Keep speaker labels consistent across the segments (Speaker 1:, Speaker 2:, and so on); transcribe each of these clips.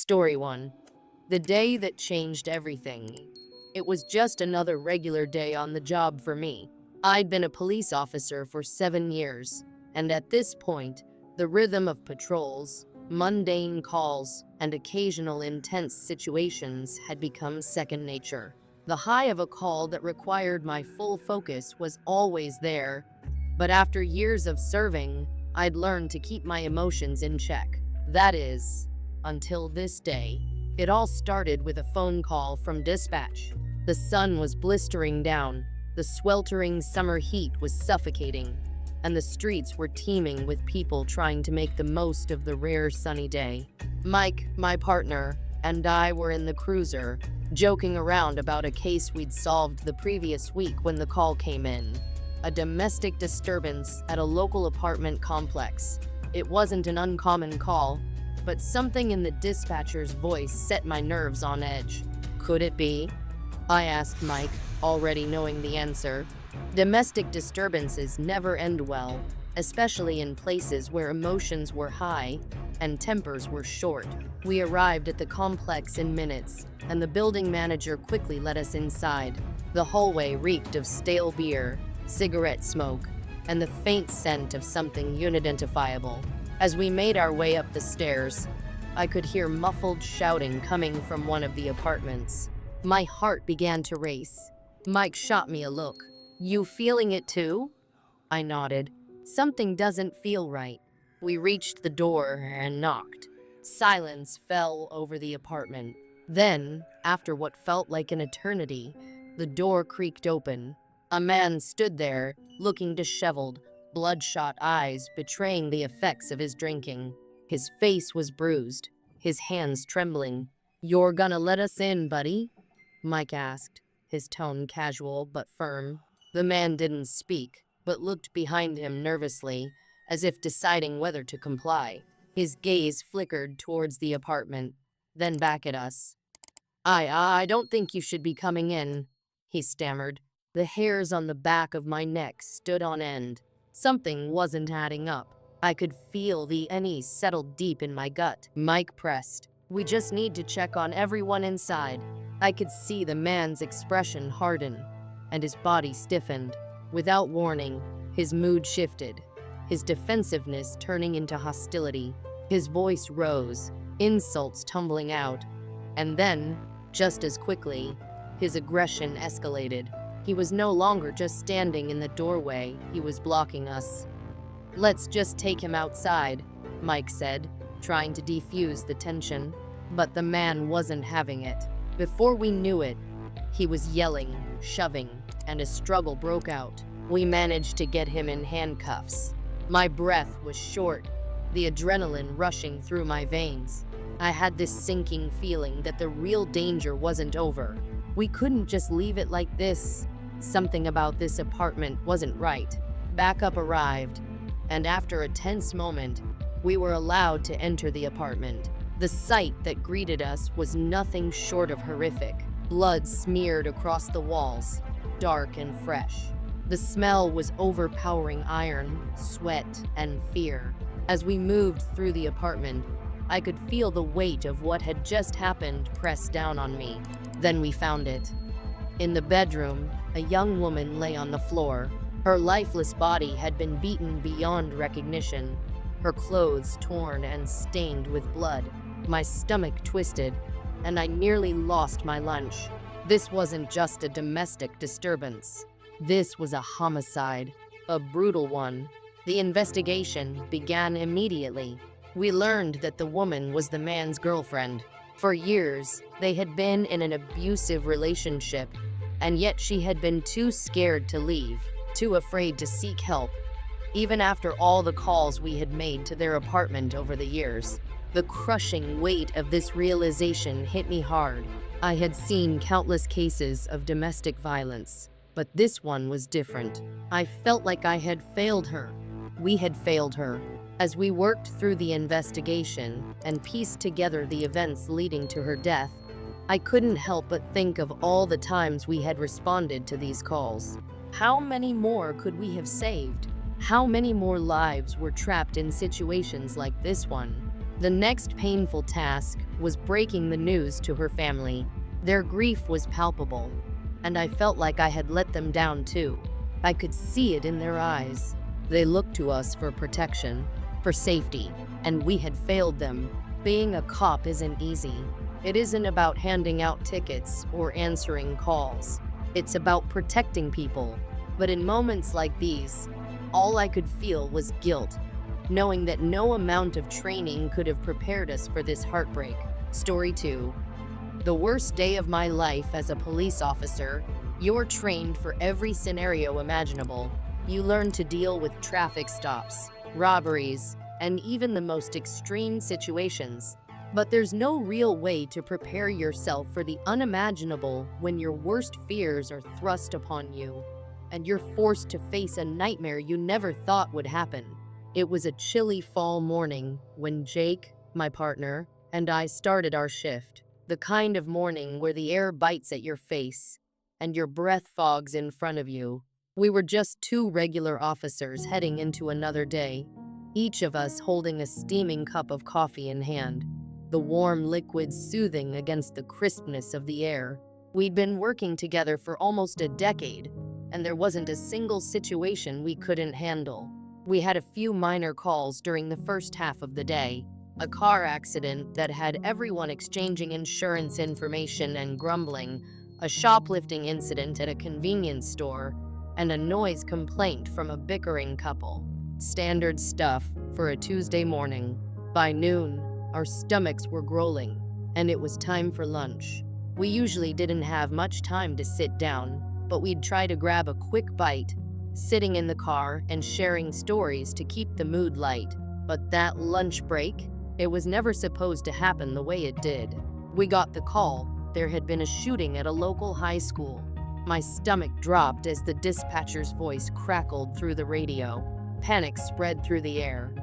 Speaker 1: Story 1. The day that changed everything. It was just another regular day on the job for me. I'd been a police officer for 7 years, and at this point, the rhythm of patrols, mundane calls, and occasional intense situations had become second nature. The high of a call that required my full focus was always there, but after years of serving, I'd learned to keep my emotions in check. That is, until this day. It all started with a phone call from dispatch. The sun was blistering down, the sweltering summer heat was suffocating, and the streets were teeming with people trying to make the most of the rare sunny day. Mike, my partner, and I were in the cruiser, joking around about a case we'd solved the previous week when the call came in. A domestic disturbance at a local apartment complex. It wasn't an uncommon call, but something in the dispatcher's voice set my nerves on edge. Could it be? I asked Mike, already knowing the answer. Domestic disturbances never end well, especially in places where emotions were high and tempers were short. We arrived at the complex in minutes, and the building manager quickly let us inside. The hallway reeked of stale beer, cigarette smoke, and the faint scent of something unidentifiable. As we made our way up the stairs, I could hear muffled shouting coming from one of the apartments. My heart began to race. Mike shot me a look. "You feeling it too?" I nodded. "Something doesn't feel right." We reached the door and knocked. Silence fell over the apartment. Then, after what felt like an eternity, the door creaked open. A man stood there, looking disheveled, bloodshot eyes betraying the effects of his drinking. His face was bruised, his hands trembling. "You're gonna let us in, buddy?" Mike asked, his tone casual but firm. The man didn't speak, but looked behind him nervously, as if deciding whether to comply. His gaze flickered towards the apartment, then back at us. I don't think you should be coming in," he stammered. The hairs on the back of my neck stood on end. Something wasn't adding up. I could feel the unease settle deep in my gut. Mike pressed. "We just need to check on everyone inside." I could see the man's expression harden, and his body stiffened. Without warning, his mood shifted, his defensiveness turning into hostility. His voice rose, insults tumbling out, and then, just as quickly, his aggression escalated. He was no longer just standing in the doorway, he was blocking us. "Let's just take him outside," Mike said, trying to defuse the tension. But the man wasn't having it. Before we knew it, he was yelling, shoving, and a struggle broke out. We managed to get him in handcuffs. My breath was short, the adrenaline rushing through my veins. I had this sinking feeling that the real danger wasn't over. We couldn't just leave it like this. Something about this apartment wasn't right. Backup arrived, and after a tense moment, we were allowed to enter the apartment. The sight that greeted us was nothing short of horrific. Blood smeared across the walls, dark and fresh. The smell was overpowering iron, sweat, and fear. As we moved through the apartment, I could feel the weight of what had just happened press down on me. Then we found it. In the bedroom, a young woman lay on the floor. Her lifeless body had been beaten beyond recognition, her clothes torn and stained with blood. My stomach twisted, and I nearly lost my lunch. This wasn't just a domestic disturbance. This was a homicide, a brutal one. The investigation began immediately. We learned that the woman was the man's girlfriend. For years, they had been in an abusive relationship, and yet she had been too scared to leave, too afraid to seek help, even after all the calls we had made to their apartment over the years. The crushing weight of this realization hit me hard. I had seen countless cases of domestic violence, but this one was different. I felt like I had failed her. We had failed her. As we worked through the investigation and pieced together the events leading to her death, I couldn't help but think of all the times we had responded to these calls. How many more could we have saved? How many more lives were trapped in situations like this one? The next painful task was breaking the news to her family. Their grief was palpable, and I felt like I had let them down too. I could see it in their eyes. They looked to us for protection, for safety, and we had failed them. Being a cop isn't easy. It isn't about handing out tickets or answering calls. It's about protecting people. But in moments like these, all I could feel was guilt, knowing that no amount of training could have prepared us for this heartbreak. Story 2. The worst day of my life as a police officer. You're trained for every scenario imaginable. You learn to deal with traffic stops, robberies, and even the most extreme situations. But there's no real way to prepare yourself for the unimaginable when your worst fears are thrust upon you, and you're forced to face a nightmare you never thought would happen. It was a chilly fall morning when Jake, my partner, and I started our shift. The kind of morning where the air bites at your face and your breath fogs in front of you. We were just two regular officers heading into another day, each of us holding a steaming cup of coffee in hand, the warm liquid soothing against the crispness of the air. We'd been working together for almost a decade, and there wasn't a single situation we couldn't handle. We had a few minor calls during the first half of the day, a car accident that had everyone exchanging insurance information and grumbling, a shoplifting incident at a convenience store, and a noise complaint from a bickering couple. Standard stuff for a Tuesday morning. By noon, our stomachs were growling, and it was time for lunch. We usually didn't have much time to sit down, but we'd try to grab a quick bite, sitting in the car and sharing stories to keep the mood light. But that lunch break, it was never supposed to happen the way it did. We got the call. There had been a shooting at a local high school. My stomach dropped as the dispatcher's voice crackled through the radio. Panic spread through the air,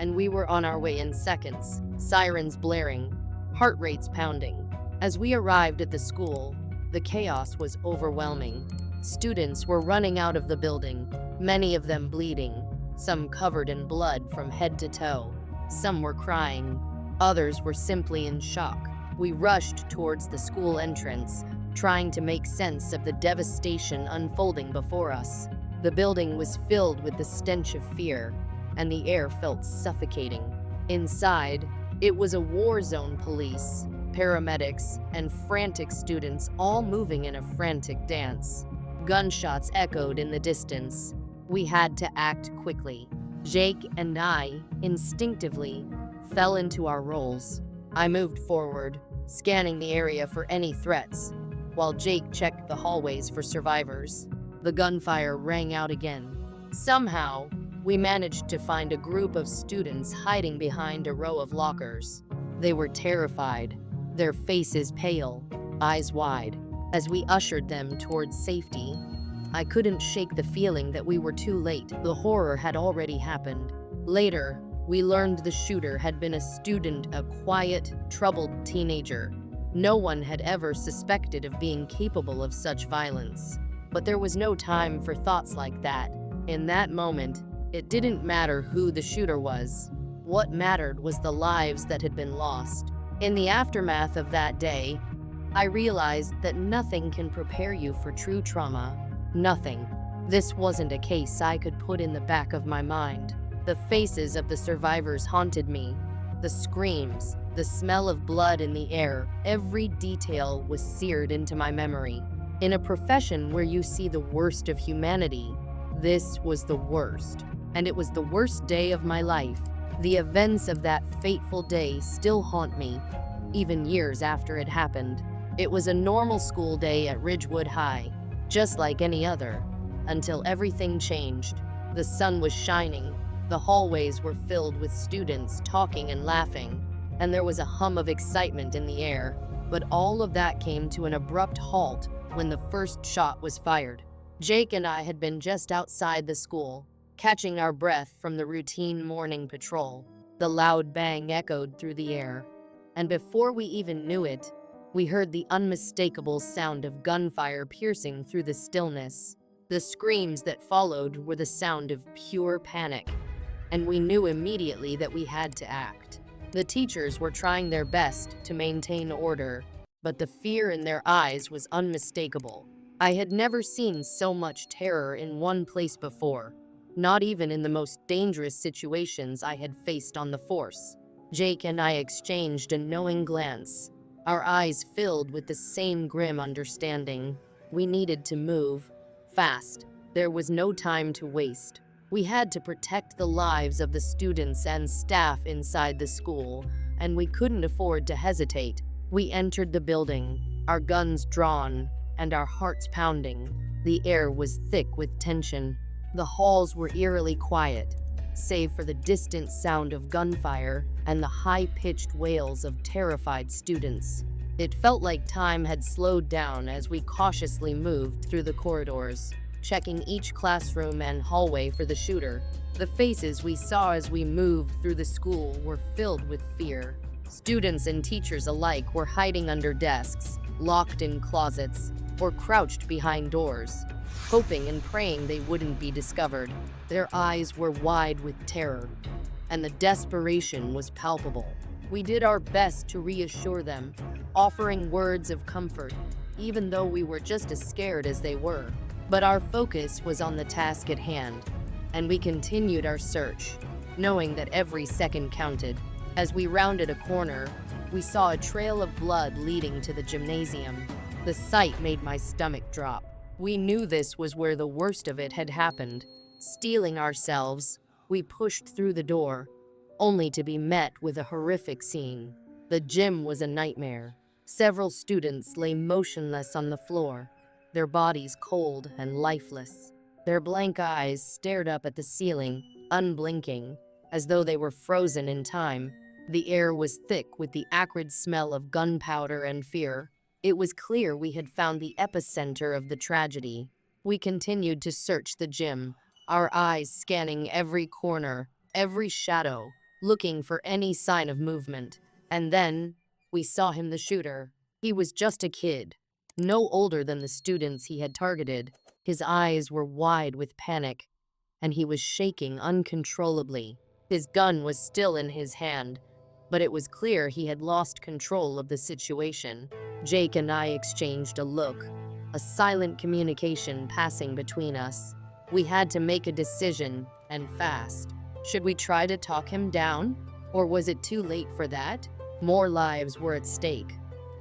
Speaker 1: and we were on our way in seconds, sirens blaring, heart rates pounding. As we arrived at the school, the chaos was overwhelming. Students were running out of the building, many of them bleeding, some covered in blood from head to toe. Some were crying, others were simply in shock. We rushed towards the school entrance, trying to make sense of the devastation unfolding before us. The building was filled with the stench of fear, and the air felt suffocating. Inside, it was a war zone. Police, paramedics, and frantic students all moving in a frantic dance. Gunshots echoed in the distance. We had to act quickly. Jake and I, instinctively, fell into our roles. I moved forward, scanning the area for any threats, while Jake checked the hallways for survivors. The gunfire rang out again. Somehow, we managed to find a group of students hiding behind a row of lockers. They were terrified, their faces pale, eyes wide. As we ushered them towards safety, I couldn't shake the feeling that we were too late. The horror had already happened. Later, we learned the shooter had been a student, a quiet, troubled teenager. No one had ever suspected of being capable of such violence. But there was no time for thoughts like that. In that moment, it didn't matter who the shooter was. What mattered was the lives that had been lost. In the aftermath of that day, I realized that nothing can prepare you for true trauma. Nothing. This wasn't a case I could put in the back of my mind. The faces of the survivors haunted me. The screams, the smell of blood in the air, every detail was seared into my memory. In a profession where you see the worst of humanity, this was the worst. And it was the worst day of my life. The events of that fateful day still haunt me, even years after it happened. It was a normal school day at Ridgewood High, just like any other, until everything changed. The sun was shining, the hallways were filled with students talking and laughing, and there was a hum of excitement in the air. But all of that came to an abrupt halt when the first shot was fired. Jake and I had been just outside the school, catching our breath from the routine morning patrol. The loud bang echoed through the air, and before we even knew it, we heard the unmistakable sound of gunfire piercing through the stillness. The screams that followed were the sound of pure panic, and we knew immediately that we had to act. The teachers were trying their best to maintain order, but the fear in their eyes was unmistakable. I had never seen so much terror in one place before, not even in the most dangerous situations I had faced on the force. Jake and I exchanged a knowing glance, our eyes filled with the same grim understanding. We needed to move fast. There was no time to waste. We had to protect the lives of the students and staff inside the school, and we couldn't afford to hesitate. We entered the building, our guns drawn, and our hearts pounding. The air was thick with tension. The halls were eerily quiet, save for the distant sound of gunfire and the high-pitched wails of terrified students. It felt like time had slowed down as we cautiously moved through the corridors, checking each classroom and hallway for the shooter. The faces we saw as we moved through the school were filled with fear. Students and teachers alike were hiding under desks, locked in closets, or crouched behind doors, hoping and praying they wouldn't be discovered. Their eyes were wide with terror, and the desperation was palpable. We did our best to reassure them, offering words of comfort, even though we were just as scared as they were. But our focus was on the task at hand, and we continued our search, knowing that every second counted. As we rounded a corner, we saw a trail of blood leading to the gymnasium. The sight made my stomach drop. We knew this was where the worst of it had happened. Steeling ourselves, we pushed through the door, only to be met with a horrific scene. The gym was a nightmare. Several students lay motionless on the floor, their bodies cold and lifeless. Their blank eyes stared up at the ceiling, unblinking, as though they were frozen in time. The air was thick with the acrid smell of gunpowder and fear. It was clear we had found the epicenter of the tragedy. We continued to search the gym, our eyes scanning every corner, every shadow, looking for any sign of movement. And then, we saw him, the shooter. He was just a kid, no older than the students he had targeted. His eyes were wide with panic, and he was shaking uncontrollably. His gun was still in his hand, but it was clear he had lost control of the situation. Jake and I exchanged a look, a silent communication passing between us. We had to make a decision, and fast. Should we try to talk him down? Or was it too late for that? More lives were at stake,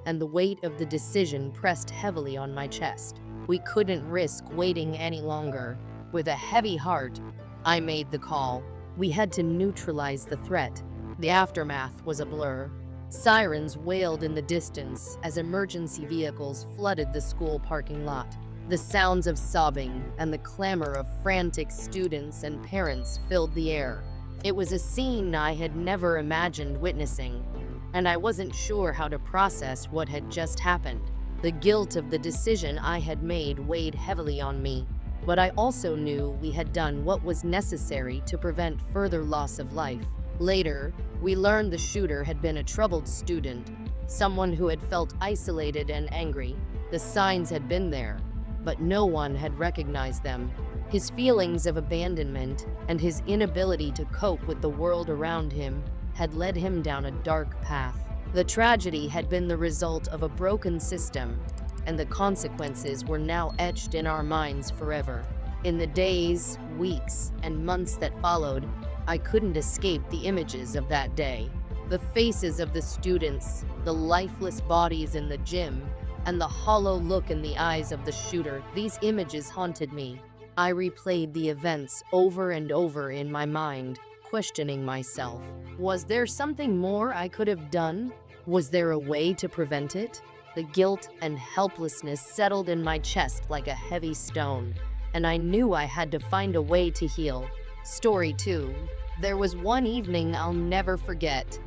Speaker 1: and the weight of the decision pressed heavily on my chest. We couldn't risk waiting any longer. With a heavy heart, I made the call. We had to neutralize the threat. The aftermath was a blur. Sirens wailed in the distance as emergency vehicles flooded the school parking lot. The sounds of sobbing and the clamor of frantic students and parents filled the air. It was a scene I had never imagined witnessing, and I wasn't sure how to process what had just happened. The guilt of the decision I had made weighed heavily on me, but I also knew we had done what was necessary to prevent further loss of life. Later, we learned the shooter had been a troubled student, someone who had felt isolated and angry. The signs had been there, but no one had recognized them. His feelings of abandonment and his inability to cope with the world around him had led him down a dark path. The tragedy had been the result of a broken system, and the consequences were now etched in our minds forever. In the days, weeks, and months that followed, I couldn't escape the images of that day. The faces of the students, the lifeless bodies in the gym, and the hollow look in the eyes of the shooter, these images haunted me. I replayed the events over and over in my mind, questioning myself. Was there something more I could have done? Was there a way to prevent it? The guilt and helplessness settled in my chest like a heavy stone, and I knew I had to find a way to heal. Story 2. There was one evening I'll never forget,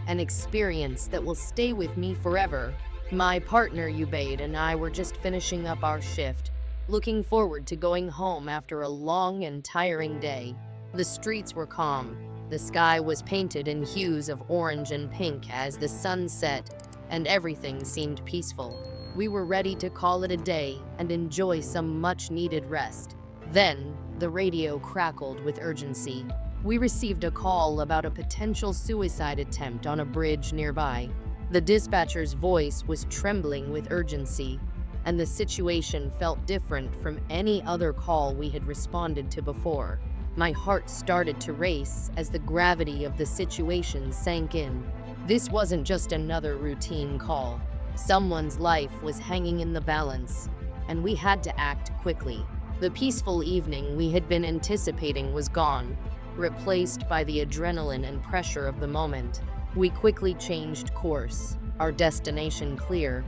Speaker 1: an experience that will stay with me forever. My partner Ubaid and I were just finishing up our shift, looking forward to going home after a long and tiring day. The streets were calm. The sky was painted in hues of orange and pink as the sun set, and everything seemed peaceful. We were ready to call it a day and enjoy some much-needed rest. Then, the radio crackled with urgency. we received a call about a potential suicide attempt on a bridge nearby. The dispatcher's voice was trembling with urgency, and the situation felt different from any other call we had responded to before. My heart started to race as the gravity of the situation sank in. This wasn't just another routine call. Someone's life was hanging in the balance, and we had to act quickly. The peaceful evening we had been anticipating was gone, replaced by the adrenaline and pressure of the moment. We quickly changed course, our destination clear.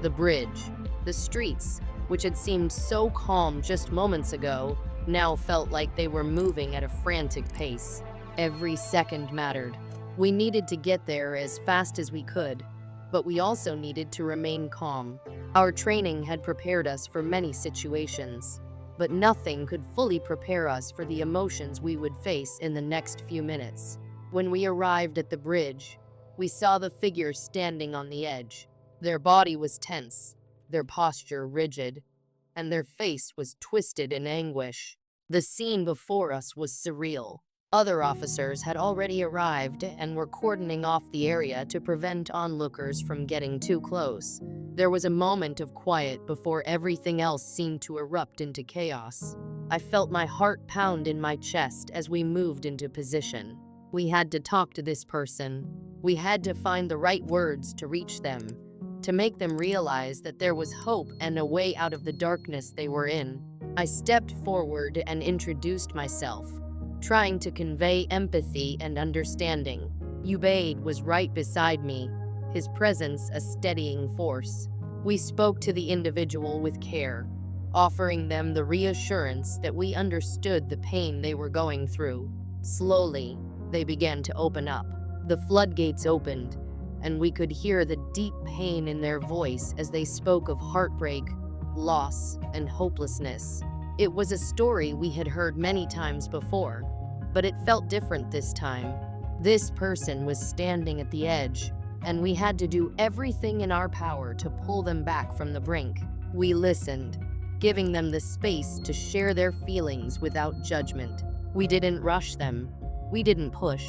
Speaker 1: The bridge, the streets, which had seemed so calm just moments ago, now felt like they were moving at a frantic pace. Every second mattered. We needed to get there as fast as we could, but we also needed to remain calm. Our training had prepared us for many situations, but nothing could fully prepare us for the emotions we would face in the next few minutes. When we arrived at the bridge, we saw the figure standing on the edge. Their body was tense, their posture rigid, and their face was twisted in anguish. The scene before us was surreal. Other officers had already arrived and were cordoning off the area to prevent onlookers from getting too close. There was a moment of quiet before everything else seemed to erupt into chaos. I felt my heart pound in my chest as we moved into position. We had to talk to this person. We had to find the right words to reach them, to make them realize that there was hope and a way out of the darkness they were in. I stepped forward and introduced myself, trying to convey empathy and understanding. Ubaid was right beside me, his presence a steadying force. We spoke to the individual with care, offering them the reassurance that we understood the pain they were going through. Slowly, they began to open up. The floodgates opened, and we could hear the deep pain in their voice as they spoke of heartbreak, loss, and hopelessness. It was a story we had heard many times before, but it felt different this time. This person was standing at the edge, and we had to do everything in our power to pull them back from the brink. We listened, giving them the space to share their feelings without judgment. We didn't rush them. We didn't push.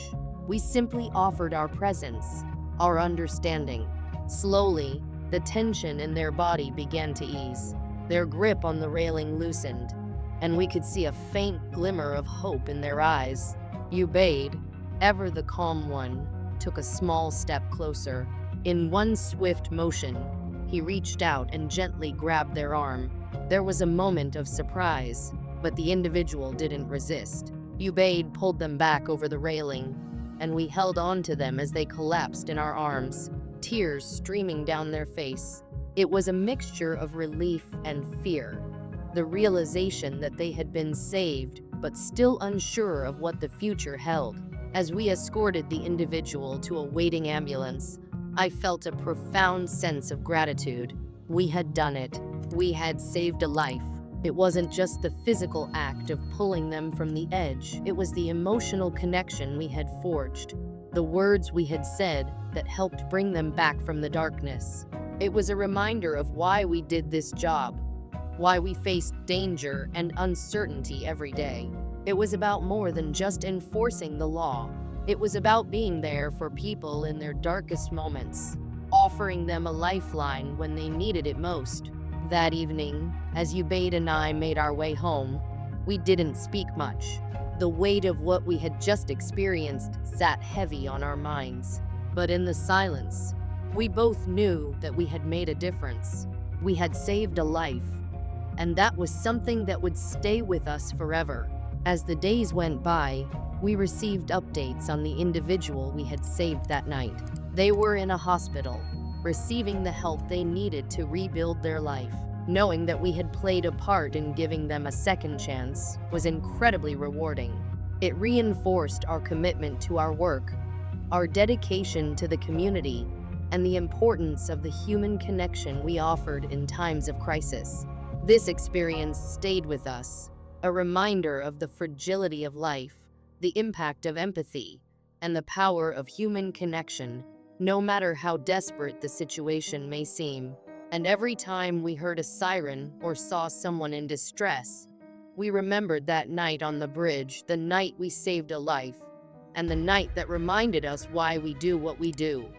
Speaker 1: We simply offered our presence, our understanding. Slowly, the tension in their body began to ease. Their grip on the railing loosened, and we could see a faint glimmer of hope in their eyes. Ubaid, ever the calm one, took a small step closer. In one swift motion, he reached out and gently grabbed their arm. There was a moment of surprise, but the individual didn't resist. Ubaid pulled them back over the railing, and we held on to them as they collapsed in our arms, tears streaming down their face. It was a mixture of relief and fear, the realization that they had been saved, but still unsure of what the future held. As we escorted the individual to a waiting ambulance, I felt a profound sense of gratitude. We had done it. We had saved a life. It wasn't just the physical act of pulling them from the edge, it was the emotional connection we had forged, the words we had said that helped bring them back from the darkness. It was a reminder of why we did this job, why we faced danger and uncertainty every day. It was about more than just enforcing the law. It was about being there for people in their darkest moments, offering them a lifeline when they needed it most. That evening, as Ubaid and I made our way home, we didn't speak much. The weight of what we had just experienced sat heavy on our minds. But in the silence, we both knew that we had made a difference. We had saved a life, and that was something that would stay with us forever. As the days went by, we received updates on the individual we had saved that night. They were in a hospital, receiving the help they needed to rebuild their life. Knowing that we had played a part in giving them a second chance was incredibly rewarding. It reinforced our commitment to our work, our dedication to the community, and the importance of the human connection we offered in times of crisis. This experience stayed with us, a reminder of the fragility of life, the impact of empathy, and the power of human connection, no matter how desperate the situation may seem. And every time we heard a siren or saw someone in distress, We remembered that night on the bridge, the night we saved a life, and the night that reminded us why we do what we do.